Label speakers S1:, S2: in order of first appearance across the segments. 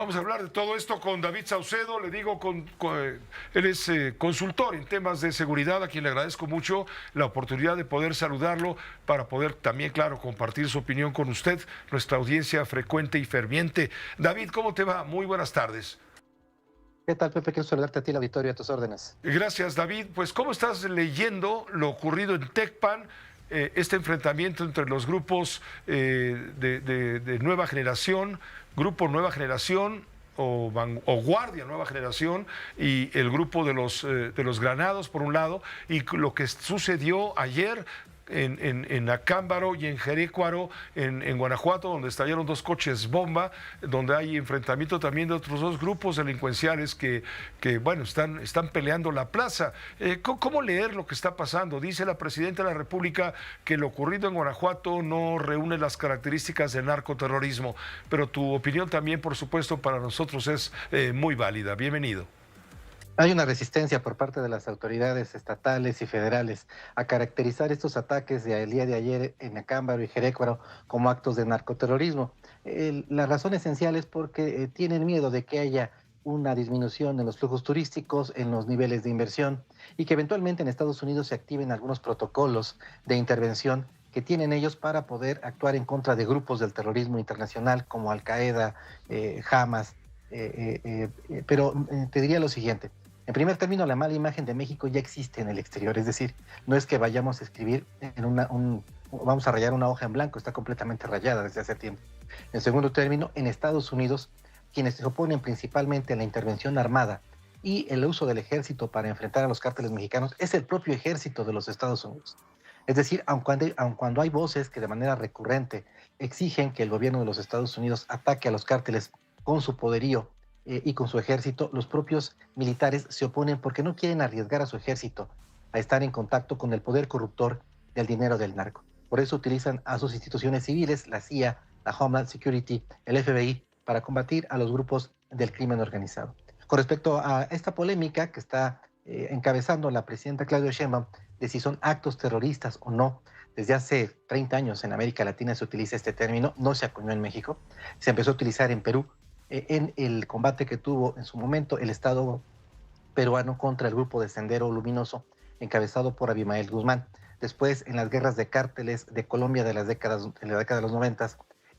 S1: Vamos a hablar de todo esto con David Saucedo, le digo, él es consultor en temas de seguridad, a quien le agradezco mucho la oportunidad de poder saludarlo para poder también, claro, compartir su opinión con usted, nuestra audiencia frecuente y ferviente. David, ¿cómo te va? Muy buenas tardes.
S2: ¿Qué tal, Pepe? Quiero saludarte a ti, el auditorio, a tus órdenes.
S1: Gracias, David. Pues, ¿cómo estás leyendo lo ocurrido en Tecpan? Este enfrentamiento entre los grupos de Nueva Generación, Grupo Nueva Generación o Guardia Nueva Generación y el grupo de los Granados, por un lado, y lo que sucedió ayer en Acámbaro y en Jerecuaro, en Guanajuato, donde estallaron dos coches bomba, donde hay enfrentamiento también de otros dos grupos delincuenciales bueno, están peleando la plaza. ¿Cómo leer lo que está pasando? Dice la presidenta de la República que lo ocurrido en Guanajuato no reúne las características del narcoterrorismo, pero tu opinión también, por supuesto, para nosotros es muy válida. Bienvenido.
S2: Hay una resistencia por parte de las autoridades estatales y federales a caracterizar estos ataques del día de ayer en Acámbaro y Jerecuaro como actos de narcoterrorismo. La razón esencial es porque tienen miedo de que haya una disminución en los flujos turísticos, en los niveles de inversión y que eventualmente en Estados Unidos se activen algunos protocolos de intervención que tienen ellos para poder actuar en contra de grupos del terrorismo internacional como Al-Qaeda, Hamas. Pero te diría lo siguiente. En primer término, la mala imagen de México ya existe en el exterior, es decir, no es que vayamos a escribir vamos a rayar una hoja en blanco, está completamente rayada desde hace tiempo. En segundo término, en Estados Unidos, quienes se oponen principalmente a la intervención armada y el uso del ejército para enfrentar a los cárteles mexicanos es el propio ejército de los Estados Unidos. Es decir, aun cuando hay voces que de manera recurrente exigen que el gobierno de los Estados Unidos ataque a los cárteles con su poderío y con su ejército, los propios militares se oponen porque no quieren arriesgar a su ejército a estar en contacto con el poder corruptor del dinero del narco. Por eso utilizan a sus instituciones civiles, la CIA, la Homeland Security, el FBI, para combatir a los grupos del crimen organizado. Con respecto a esta polémica que está encabezando la presidenta Claudia Sheinbaum de si son actos terroristas o no, desde hace 30 años en América Latina se utiliza este término, no se acuñó en México, se empezó a utilizar en Perú, en el combate que tuvo en su momento el Estado peruano contra el grupo de Sendero Luminoso, encabezado por Abimael Guzmán. Después, en las guerras de cárteles de Colombia de la década de los 90,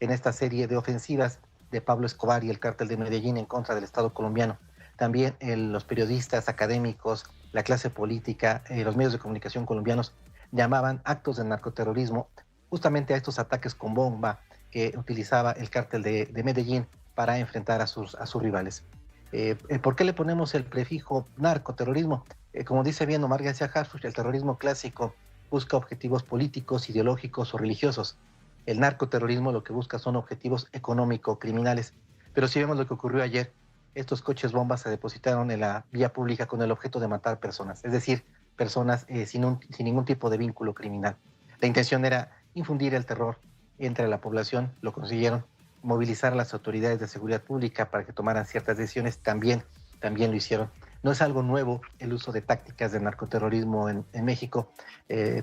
S2: en esta serie de ofensivas de Pablo Escobar y el cártel de Medellín en contra del Estado colombiano. También los periodistas, académicos, la clase política, los medios de comunicación colombianos llamaban actos de narcoterrorismo justamente a estos ataques con bomba que utilizaba el cártel de Medellín para enfrentar a sus rivales. ¿Por qué le ponemos el prefijo narcoterrorismo? Como dice bien Omar García Harfuch, el terrorismo clásico busca objetivos políticos, ideológicos o religiosos. El narcoterrorismo lo que busca son objetivos económico-criminales. Pero si vemos lo que ocurrió ayer, estos coches bombas se depositaron en la vía pública con el objeto de matar personas, es decir, personas sin ningún tipo de vínculo criminal. La intención era infundir el terror entre la población, lo consiguieron, movilizar a las autoridades de seguridad pública para que tomaran ciertas decisiones, también lo hicieron. No es algo nuevo el uso de tácticas de narcoterrorismo en México.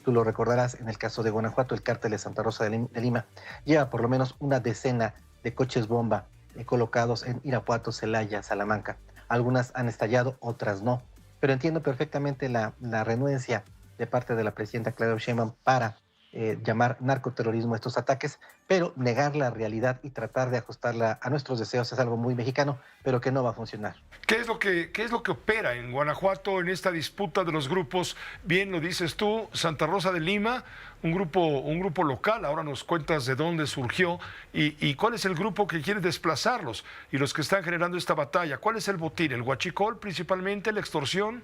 S2: Tú lo recordarás, en el caso de Guanajuato, el cártel de Santa Rosa de Lima lleva por lo menos una decena de coches bomba colocados en Irapuato, Celaya, Salamanca. Algunas han estallado, otras no. Pero entiendo perfectamente la renuencia de parte de la presidenta Claudia Sheinbaum para llamar narcoterrorismo a estos ataques, pero negar la realidad y tratar de ajustarla a nuestros deseos es algo muy mexicano, pero que no va a funcionar.
S1: ¿Qué es lo que opera en Guanajuato en esta disputa de los grupos? Bien lo dices tú, Santa Rosa de Lima, un grupo local, ahora nos cuentas de dónde surgió y cuál es el grupo que quiere desplazarlos y los que están generando esta batalla. ¿Cuál es el botín? ¿El huachicol principalmente, la extorsión?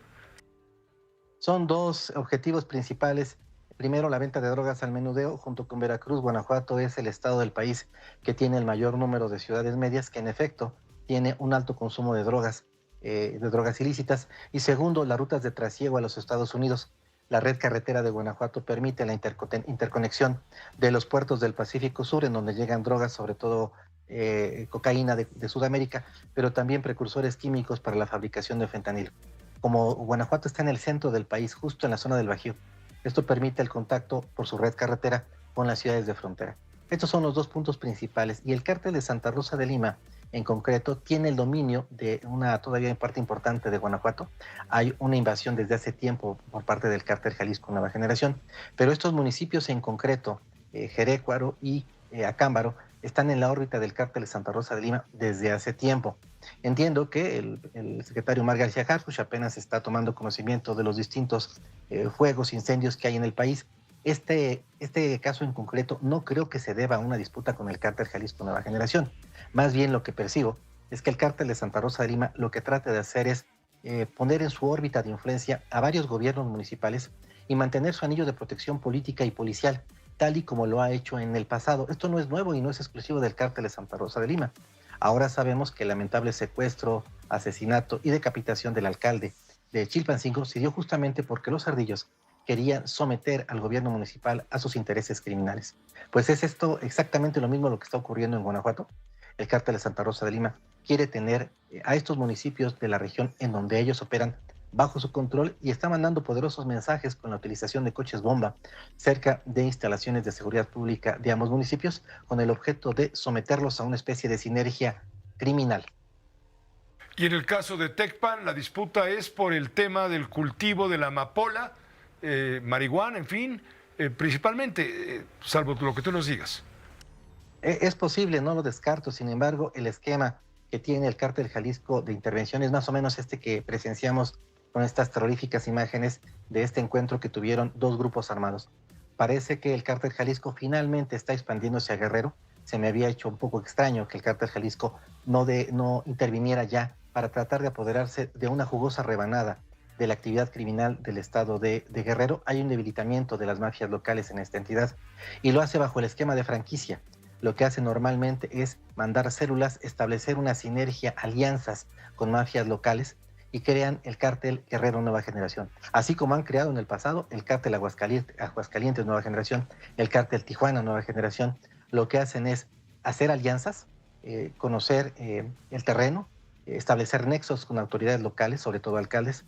S2: Son dos objetivos principales. Primero, la venta de drogas al menudeo. Junto con Veracruz, Guanajuato es el estado del país que tiene el mayor número de ciudades medias que en efecto tiene un alto consumo de drogas ilícitas. Y segundo, las rutas de trasiego a los Estados Unidos. La red carretera de Guanajuato permite la interconexión de los puertos del Pacífico Sur, en donde llegan drogas, sobre todo cocaína de Sudamérica, pero también precursores químicos para la fabricación de fentanilo. Como Guanajuato está en el centro del país, justo en la zona del Bajío, esto permite el contacto por su red carretera con las ciudades de frontera. Estos son los dos puntos principales. Y el cártel de Santa Rosa de Lima en concreto tiene el dominio de una todavía parte importante de Guanajuato. Hay una invasión desde hace tiempo por parte del cártel Jalisco Nueva Generación, pero estos municipios en concreto, Jerécuaro y Acámbaro, están en la órbita del cártel de Santa Rosa de Lima desde hace tiempo. Entiendo que el secretario Omar García Harfuch apenas está tomando conocimiento de los distintos fuegos, incendios que hay en el país. Este caso en concreto no creo que se deba a una disputa con el cártel Jalisco Nueva Generación. Más bien lo que percibo es que el cártel de Santa Rosa de Lima lo que trata de hacer es poner en su órbita de influencia a varios gobiernos municipales y mantener su anillo de protección política y policial, tal y como lo ha hecho en el pasado. Esto no es nuevo y no es exclusivo del cártel de Santa Rosa de Lima. Ahora sabemos que el lamentable secuestro, asesinato y decapitación del alcalde de Chilpancingo se dio justamente porque los ardillos querían someter al gobierno municipal a sus intereses criminales. Pues es esto exactamente lo mismo lo que está ocurriendo en Guanajuato. El cártel de Santa Rosa de Lima quiere tener a estos municipios de la región en donde ellos operan bajo su control y está mandando poderosos mensajes con la utilización de coches bomba cerca de instalaciones de seguridad pública de ambos municipios con el objeto de someterlos a una especie de sinergia criminal.
S1: Y en el caso de Tecpan, la disputa es por el tema del cultivo de la amapola, marihuana, en fin, principalmente, salvo lo que tú nos digas.
S2: Es posible, no lo descarto, sin embargo, el esquema que tiene el cártel Jalisco de intervención es más o menos este que presenciamos con estas terroríficas imágenes de este encuentro que tuvieron dos grupos armados. Parece que el cártel Jalisco finalmente está expandiéndose a Guerrero. Se me había hecho un poco extraño que el cártel Jalisco no interviniera ya para tratar de apoderarse de una jugosa rebanada de la actividad criminal del estado de Guerrero. Hay un debilitamiento de las mafias locales en esta entidad y lo hace bajo el esquema de franquicia. Lo que hace normalmente es mandar células, establecer una sinergia, alianzas con mafias locales y crean el cártel Guerrero Nueva Generación. Así como han creado en el pasado el cártel Aguascalientes Nueva Generación, el cártel Tijuana Nueva Generación, lo que hacen es hacer alianzas, conocer el terreno, establecer nexos con autoridades locales, sobre todo alcaldes,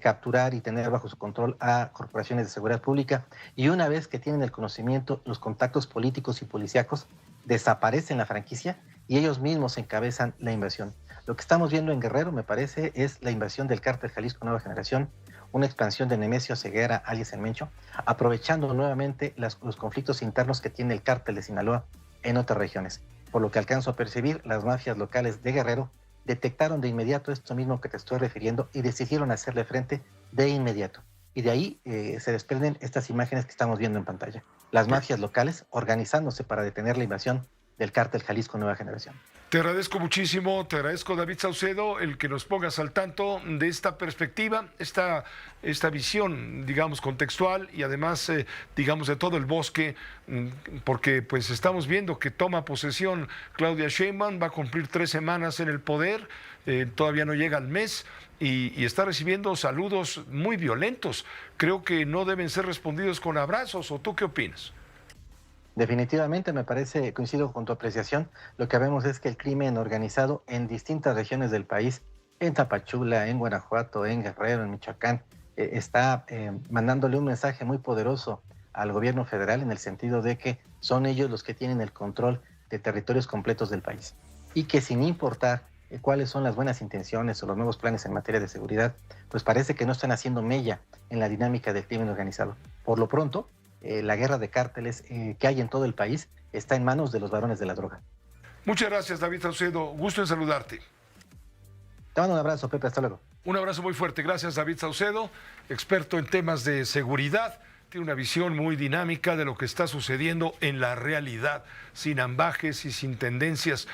S2: capturar y tener bajo su control a corporaciones de seguridad pública y una vez que tienen el conocimiento, los contactos políticos y policíacos, desaparecen la franquicia y ellos mismos encabezan la invasión. Lo que estamos viendo en Guerrero, me parece, es la invasión del cártel Jalisco Nueva Generación, una expansión de Nemesio Ceguera, alias El Mencho, aprovechando nuevamente los conflictos internos que tiene el cártel de Sinaloa en otras regiones. Por lo que alcanzo a percibir, las mafias locales de Guerrero detectaron de inmediato esto mismo que te estoy refiriendo y decidieron hacerle frente de inmediato. Y de ahí se desprenden estas imágenes que estamos viendo en pantalla. Las mafias locales organizándose para detener la invasión del cártel Jalisco Nueva Generación.
S1: Te agradezco muchísimo, te agradezco, David Saucedo, el que nos pongas al tanto de esta perspectiva, esta visión, digamos, contextual y además, digamos, de todo el bosque, porque pues estamos viendo que toma posesión Claudia Sheinbaum, va a cumplir 3 semanas en el poder, todavía no llega al mes y está recibiendo saludos muy violentos. Creo que no deben ser respondidos con abrazos, ¿o tú qué opinas?
S2: Definitivamente me parece, coincido con tu apreciación, lo que vemos es que el crimen organizado en distintas regiones del país, en Tapachula, en Guanajuato, en Guerrero, en Michoacán, está mandándole un mensaje muy poderoso al gobierno federal en el sentido de que son ellos los que tienen el control de territorios completos del país y que sin importar cuáles son las buenas intenciones o los nuevos planes en materia de seguridad, pues parece que no están haciendo mella en la dinámica del crimen organizado. Por lo pronto, la guerra de cárteles que hay en todo el país está en manos de los varones de la droga.
S1: Muchas gracias, David Saucedo. Gusto en saludarte.
S2: Te mando un abrazo, Pepe. Hasta luego.
S1: Un abrazo muy fuerte. Gracias, David Saucedo, experto en temas de seguridad. Tiene una visión muy dinámica de lo que está sucediendo en la realidad, sin ambajes y sin tendencias.